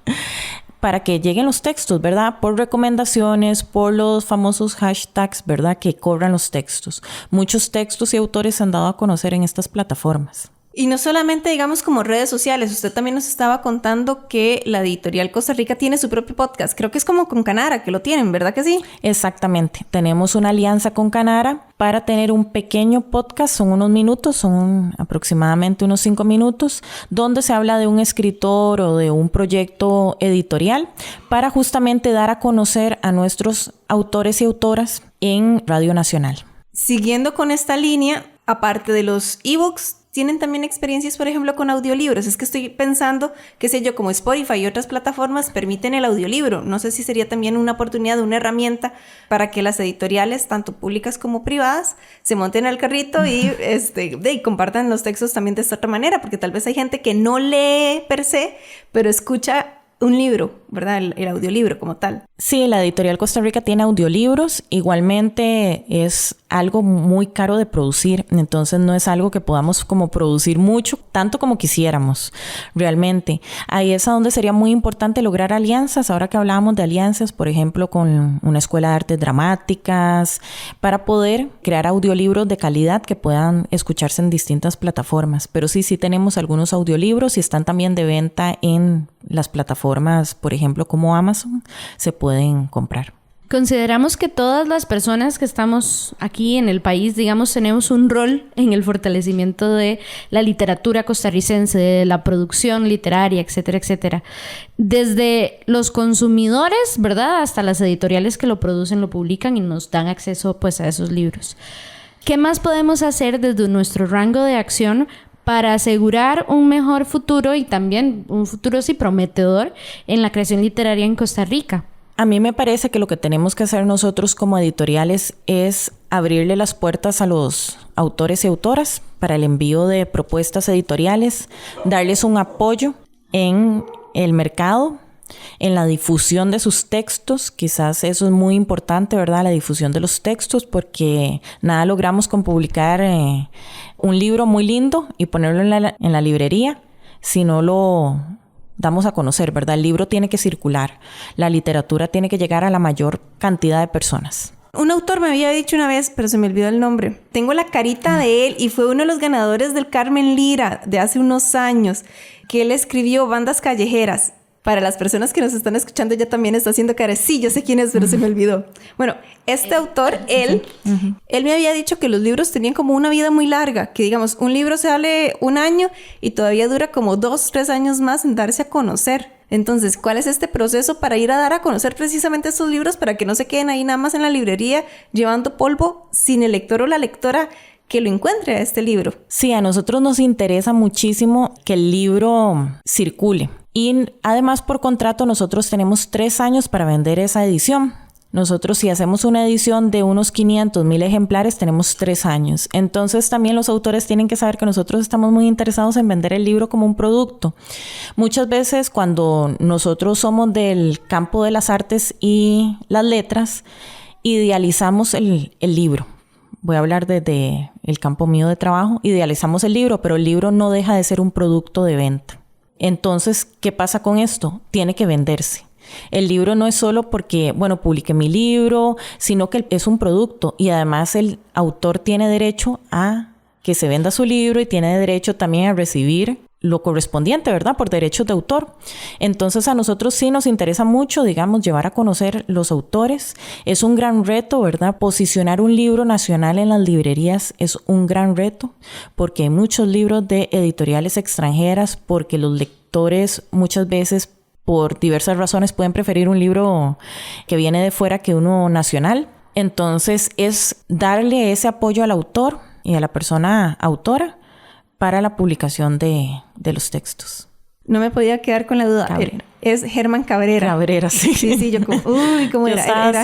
para que lleguen los textos, ¿verdad? Por recomendaciones, por los famosos hashtags, ¿verdad? Que corran los textos. Muchos textos y autores se han dado a conocer en estas plataformas. Y no solamente, digamos, como redes sociales. Usted también nos estaba contando que la editorial Costa Rica tiene su propio podcast. Creo que es como con Canara, que lo tienen, ¿verdad que sí? Exactamente. Tenemos una alianza con Canara para tener un pequeño podcast. Son unos minutos, son aproximadamente unos 5 minutos, donde se habla de un escritor o de un proyecto editorial para justamente dar a conocer a nuestros autores y autoras en Radio Nacional. Siguiendo con esta línea, aparte de los ebooks, ¿tienen también experiencias, por ejemplo, con audiolibros? Es que estoy pensando, qué sé yo, como Spotify y otras plataformas permiten el audiolibro. No sé si sería también una oportunidad, una herramienta para que las editoriales, tanto públicas como privadas, se monten al carrito y compartan los textos también de esta otra manera, porque tal vez hay gente que no lee per se, pero escucha un libro, ¿verdad? El audiolibro como tal. Sí, la editorial Costa Rica tiene audiolibros. Igualmente es algo muy caro de producir, entonces no es algo que podamos como producir mucho, tanto como quisiéramos realmente. Ahí es a donde sería muy importante lograr alianzas. Ahora que hablábamos de alianzas, por ejemplo, con una escuela de artes dramáticas, para poder crear audiolibros de calidad que puedan escucharse en distintas plataformas. Pero sí tenemos algunos audiolibros y están también de venta en las plataformas, por ejemplo, como Amazon, se pueden comprar. Consideramos que todas las personas que estamos aquí en el país, digamos, tenemos un rol en el fortalecimiento de la literatura costarricense, de la producción literaria, etcétera, etcétera. Desde los consumidores, ¿verdad?, hasta las editoriales que lo producen, lo publican y nos dan acceso, pues, a esos libros. ¿Qué más podemos hacer desde nuestro rango de acción para asegurar un mejor futuro y también un futuro sí prometedor en la creación literaria en Costa Rica? A mí me parece que lo que tenemos que hacer nosotros como editoriales es abrirle las puertas a los autores y autoras para el envío de propuestas editoriales, darles un apoyo en el mercado, en la difusión de sus textos. Quizás eso es muy importante, ¿verdad? La difusión de los textos, porque nada logramos con publicar un libro muy lindo y ponerlo en la librería si no lo damos a conocer, ¿verdad? El libro tiene que circular, la literatura tiene que llegar a la mayor cantidad de personas. Un autor me había dicho una vez, pero se me olvidó el nombre. Tengo la carita de él y fue uno de los ganadores del Carmen Lira de hace unos años, que él escribió Bandas Callejeras. Para las personas que nos están escuchando, ella también está haciendo cara. Sí, yo sé quién es, pero se me olvidó. Bueno, este autor, él me había dicho que los libros tenían como una vida muy larga. Que digamos, un libro sale 1 año y todavía dura como 2, 3 años más en darse a conocer. Entonces, ¿cuál es este proceso para ir a dar a conocer precisamente estos libros para que no se queden ahí nada más en la librería llevando polvo sin el lector o la lectora que lo encuentre a este libro? Sí, a nosotros nos interesa muchísimo que el libro circule. Y además, por contrato, nosotros tenemos 3 años para vender esa edición. Nosotros, si hacemos una edición de unos 500,000 ejemplares, tenemos 3 años. Entonces, también los autores tienen que saber que nosotros estamos muy interesados en vender el libro como un producto. Muchas veces, cuando nosotros somos del campo de las artes y las letras, idealizamos el libro. Voy a hablar desde el campo mío de trabajo. Idealizamos el libro, pero el libro no deja de ser un producto de venta. Entonces, ¿qué pasa con esto? Tiene que venderse. El libro no es solo porque, publiqué mi libro, sino que es un producto y además el autor tiene derecho a que se venda su libro y tiene derecho también a recibir lo correspondiente, ¿verdad? Por derechos de autor. Entonces, a nosotros sí nos interesa mucho, llevar a conocer los autores. Es un gran reto, ¿verdad? Posicionar un libro nacional en las librerías es un gran reto porque hay muchos libros de editoriales extranjeras, porque los lectores muchas veces por diversas razones pueden preferir un libro que viene de fuera que uno nacional. Entonces, es darle ese apoyo al autor y a la persona autora para la publicación de los textos. No me podía quedar con la duda. Es Germán Cabrera. Cabrera, sí. Sí, yo como, ¿cómo era? Era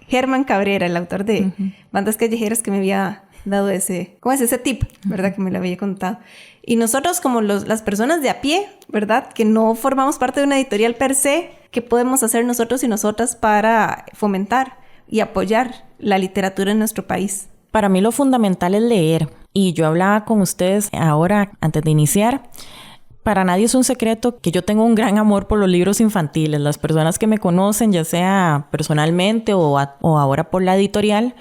Germán Cabrera, el autor de Bandas Callejeras, que me había dado ese tip, ¿verdad? Que me lo había contado. Y nosotros, como las personas de a pie, ¿verdad? Que no formamos parte de una editorial per se, ¿qué podemos hacer nosotros y nosotras para fomentar y apoyar la literatura en nuestro país? Para mí lo fundamental es leer. Y yo hablaba con ustedes ahora, antes de iniciar. Para nadie es un secreto que yo tengo un gran amor por los libros infantiles. Las personas que me conocen, ya sea personalmente o ahora por la editorial,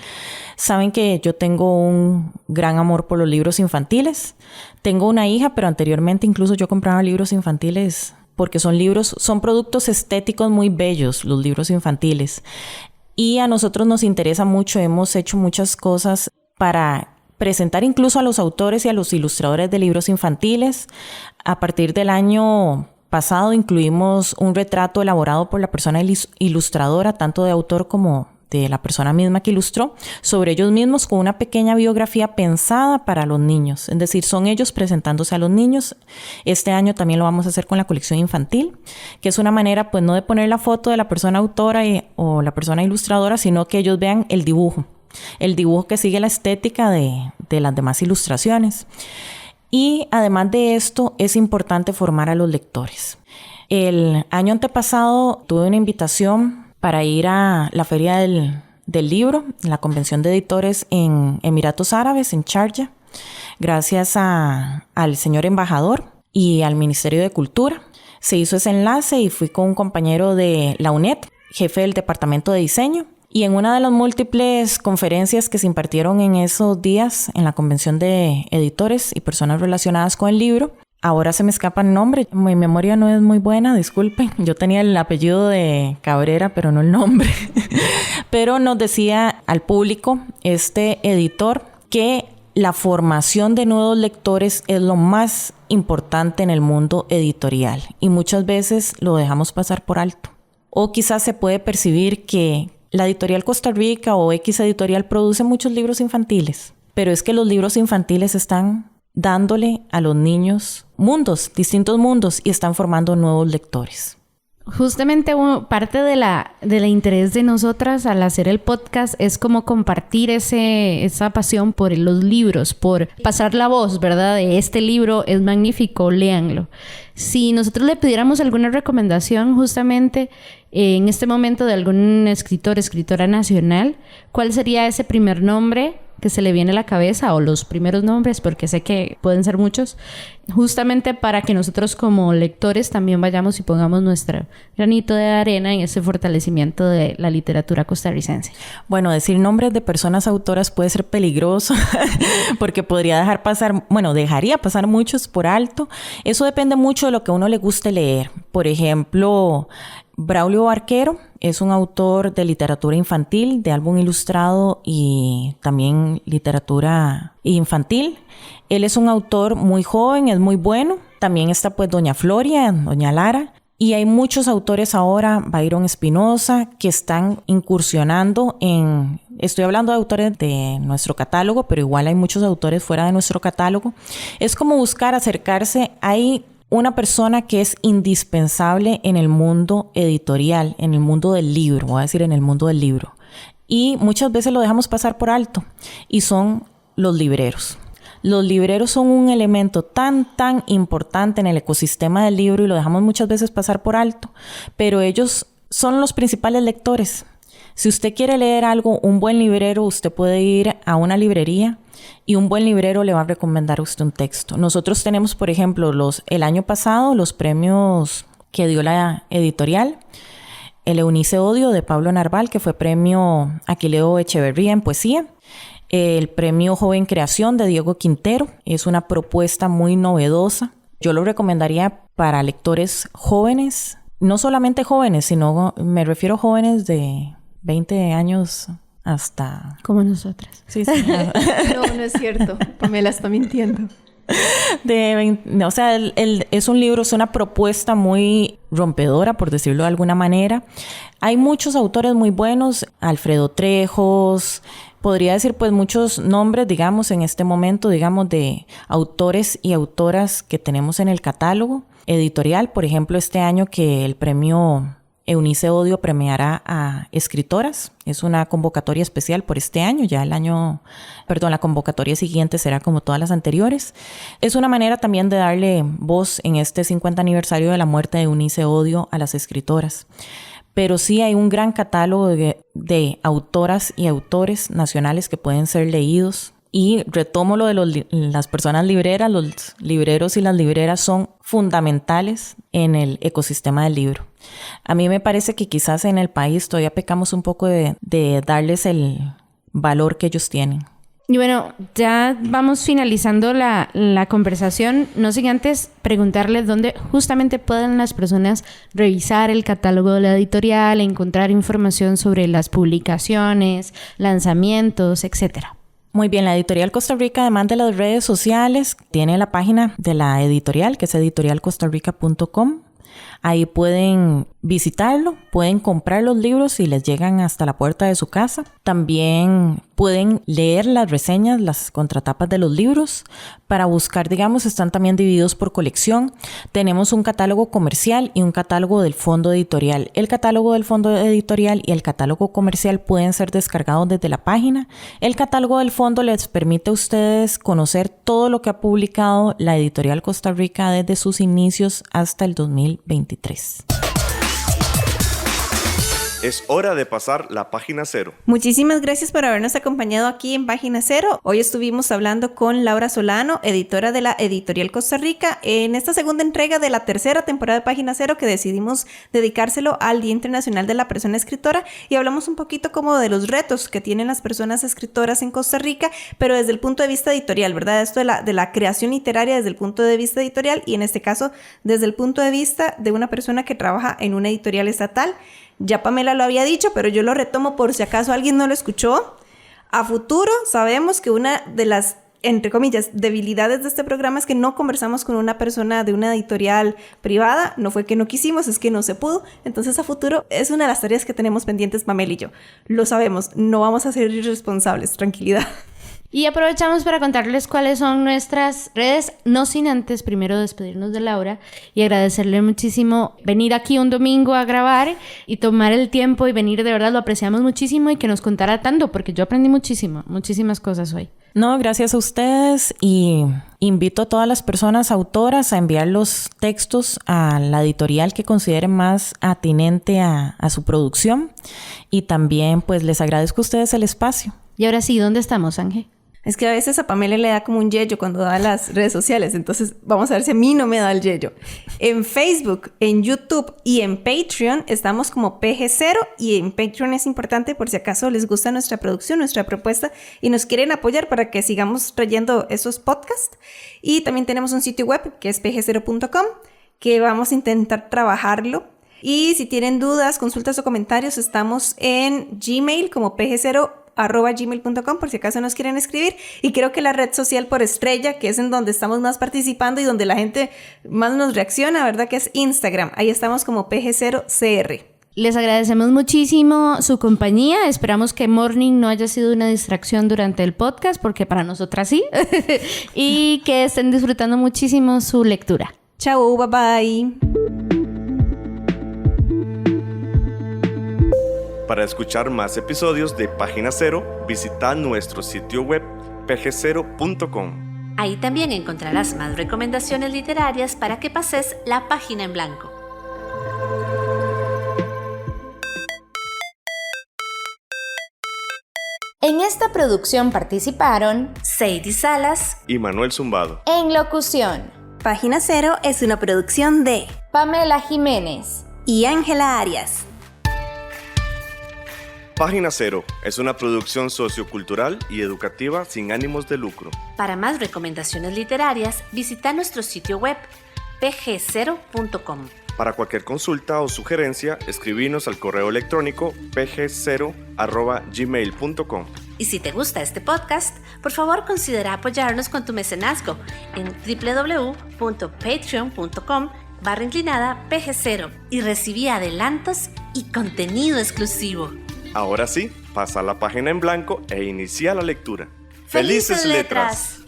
saben que yo tengo un gran amor por los libros infantiles. Tengo una hija, pero anteriormente incluso yo compraba libros infantiles porque son productos estéticos muy bellos, los libros infantiles. Y a nosotros nos interesa mucho, hemos hecho muchas cosas para presentar incluso a los autores y a los ilustradores de libros infantiles. A partir del año pasado incluimos un retrato elaborado por la persona ilustradora, tanto de autor como de la persona misma que ilustró, sobre ellos mismos con una pequeña biografía pensada para los niños. Es decir, son ellos presentándose a los niños. Este año también lo vamos a hacer con la colección infantil, que es una manera, pues, no de poner la foto de la persona autora o la persona ilustradora, sino que ellos vean el dibujo que sigue la estética de las demás ilustraciones. Y además de esto, es importante formar a los lectores. El año antepasado tuve una invitación para ir a la Feria del Libro, la Convención de Editores en Emiratos Árabes, en Sharjah, gracias al señor embajador y al Ministerio de Cultura. Se hizo ese enlace y fui con un compañero de la UNED, jefe del Departamento de Diseño. Y en una de las múltiples conferencias que se impartieron en esos días en la Convención de Editores y personas relacionadas con el libro, ahora se me escapa el nombre, mi memoria no es muy buena, disculpen. Yo tenía el apellido de Cabrera, pero no el nombre. Pero nos decía al público, este editor, que la formación de nuevos lectores es lo más importante en el mundo editorial. Y muchas veces lo dejamos pasar por alto. O quizás se puede percibir que la editorial Costa Rica o X editorial produce muchos libros infantiles, pero es que los libros infantiles están dándole a los niños distintos mundos y están formando nuevos lectores. Justamente parte de la interés de nosotras al hacer el podcast es como compartir esa pasión por los libros, por pasar la voz, ¿verdad? De este libro es magnífico, léanlo. Si nosotros le pidiéramos alguna recomendación justamente en este momento de algún escritora nacional, ¿cuál sería ese primer nombre que se le viene a la cabeza o los primeros nombres, porque sé que pueden ser muchos, justamente para que nosotros como lectores también vayamos y pongamos nuestro granito de arena en ese fortalecimiento de la literatura costarricense. Bueno, decir nombres de personas autoras puede ser peligroso porque podría dejaría pasar muchos por alto. Eso depende mucho de lo que a uno le guste leer. Por ejemplo, Braulio Barquero es un autor de literatura infantil, de álbum ilustrado y también literatura infantil. Él es un autor muy joven, es muy bueno. También está pues Doña Floria, Doña Lara. Y hay muchos autores ahora, Byron Espinosa, que están incursionando en... Estoy hablando de autores de nuestro catálogo, pero igual hay muchos autores fuera de nuestro catálogo. Es como buscar acercarse. Hay una persona que es indispensable en el mundo editorial, en el mundo del libro, voy a decir en el mundo del libro. Y muchas veces lo dejamos pasar por alto, y son los libreros. Los libreros son un elemento tan importante en el ecosistema del libro y lo dejamos muchas veces pasar por alto, pero ellos son los principales lectores. Si usted quiere leer algo, un buen librero, usted puede ir a una librería y un buen librero le va a recomendar a usted un texto. Nosotros tenemos, por ejemplo, el año pasado, los premios que dio la editorial, el Eunice Odio de Pablo Narval, que fue premio Aquileo Echeverría en poesía. El premio Joven Creación de Diego Quintero es una propuesta muy novedosa. Yo lo recomendaría para lectores jóvenes, no solamente jóvenes, sino me refiero a jóvenes de 20 años hasta... Como nosotras. Sí. No es cierto. Pamela está mintiendo. Es un libro, es una propuesta muy rompedora, por decirlo de alguna manera. Hay muchos autores muy buenos, Alfredo Trejos, podría decir pues muchos nombres, digamos, en este momento, digamos, de autores y autoras que tenemos en el catálogo editorial. Por ejemplo, este año que el premio Eunice Odio premiará a escritoras. Es una convocatoria especial por este año. La convocatoria siguiente será como todas las anteriores. Es una manera también de darle voz en este 50 aniversario de la muerte de Eunice Odio a las escritoras. Pero sí hay un gran catálogo de autoras y autores nacionales que pueden ser leídos. Y retomo lo de las personas libreras. Los libreros y las libreras son fundamentales en el ecosistema del libro. A mí me parece que quizás en el país todavía pecamos un poco de darles el valor que ellos tienen. Y bueno, ya vamos finalizando la conversación. No sin antes preguntarles dónde justamente pueden las personas revisar el catálogo de la editorial, encontrar información sobre las publicaciones, lanzamientos, etcétera. Muy bien, la Editorial Costa Rica, además de las redes sociales, tiene la página de la editorial, que es editorialcostarrica.com. Ahí pueden visitarlo, pueden comprar los libros y les llegan hasta la puerta de su casa. También pueden leer las reseñas, las contratapas de los libros. Para buscar, digamos, están también divididos por colección. Tenemos un catálogo comercial y un catálogo del fondo editorial. El catálogo del fondo editorial y el catálogo comercial pueden ser descargados desde la página. El catálogo del fondo les permite a ustedes conocer todo lo que ha publicado la Editorial Costa Rica desde sus inicios hasta el 2023. Es hora de pasar la página cero. Muchísimas gracias por habernos acompañado aquí en Página Cero. Hoy estuvimos hablando con Laura Solano, editora de la Editorial Costa Rica, en esta segunda entrega de la tercera temporada de Página Cero, que decidimos dedicárselo al Día Internacional de la Persona Escritora, y hablamos un poquito como de los retos que tienen las personas escritoras en Costa Rica, pero desde el punto de vista editorial, ¿verdad? Esto de la creación literaria desde el punto de vista editorial, y en este caso desde el punto de vista de una persona que trabaja en una editorial estatal. Ya Pamela lo había dicho, pero yo lo retomo por si acaso alguien no lo escuchó. A futuro sabemos que una de las, entre comillas, debilidades de este programa es que no conversamos con una persona de una editorial privada. No fue que no quisimos, es que no se pudo. Entonces a futuro es una de las tareas que tenemos pendientes Pamela y yo. Lo sabemos, no vamos a ser irresponsables, tranquilidad. Y aprovechamos para contarles cuáles son nuestras redes, no sin antes primero despedirnos de Laura y agradecerle muchísimo venir aquí un domingo a grabar y tomar el tiempo y venir, de verdad lo apreciamos muchísimo, y que nos contara tanto, porque yo aprendí muchísimas cosas hoy. No, gracias a ustedes, y invito a todas las personas autoras a enviar los textos a la editorial que consideren más atinente a su producción, y también pues les agradezco a ustedes el espacio. Y ahora sí, ¿dónde estamos, Ángel? Es que a veces a Pamela le da como un yello cuando da las redes sociales, entonces vamos a ver si a mí no me da el yello. En Facebook, en YouTube y en Patreon estamos como PG0, y en Patreon es importante por si acaso les gusta nuestra producción, nuestra propuesta y nos quieren apoyar para que sigamos trayendo esos podcasts. Y también tenemos un sitio web que es pg0.com, que vamos a intentar trabajarlo. Y si tienen dudas, consultas o comentarios, estamos en Gmail como pg0@gmail.com por si acaso nos quieren escribir. Y creo que la red social por estrella, que es en donde estamos más participando y donde la gente más nos reacciona, ¿verdad? Que es Instagram. Ahí estamos como pg0cr. Les agradecemos muchísimo su compañía. Esperamos que Morning no haya sido una distracción durante el podcast, porque para nosotras sí. Y que estén disfrutando muchísimo su lectura. Chao, bye bye. Para escuchar más episodios de Página Cero, visita nuestro sitio web pg0.com. Ahí también encontrarás más recomendaciones literarias para que pases la página en blanco. En esta producción participaron Sadie Salas Y Manuel Zumbado. en locución Página Cero es una producción de Pamela Jiménez y Ángela Arias. Página Cero es una producción sociocultural y educativa sin ánimos de lucro. Para más recomendaciones literarias, visita nuestro sitio web pg0.com. Para cualquier consulta o sugerencia, escribinos al correo electrónico pg0@gmail.com. Y si te gusta este podcast, por favor considera apoyarnos con tu mecenazgo en www.patreon.com/pg0 y recibí adelantos y contenido exclusivo. Ahora sí, pasa la página en blanco e inicia la lectura. ¡Felices letras!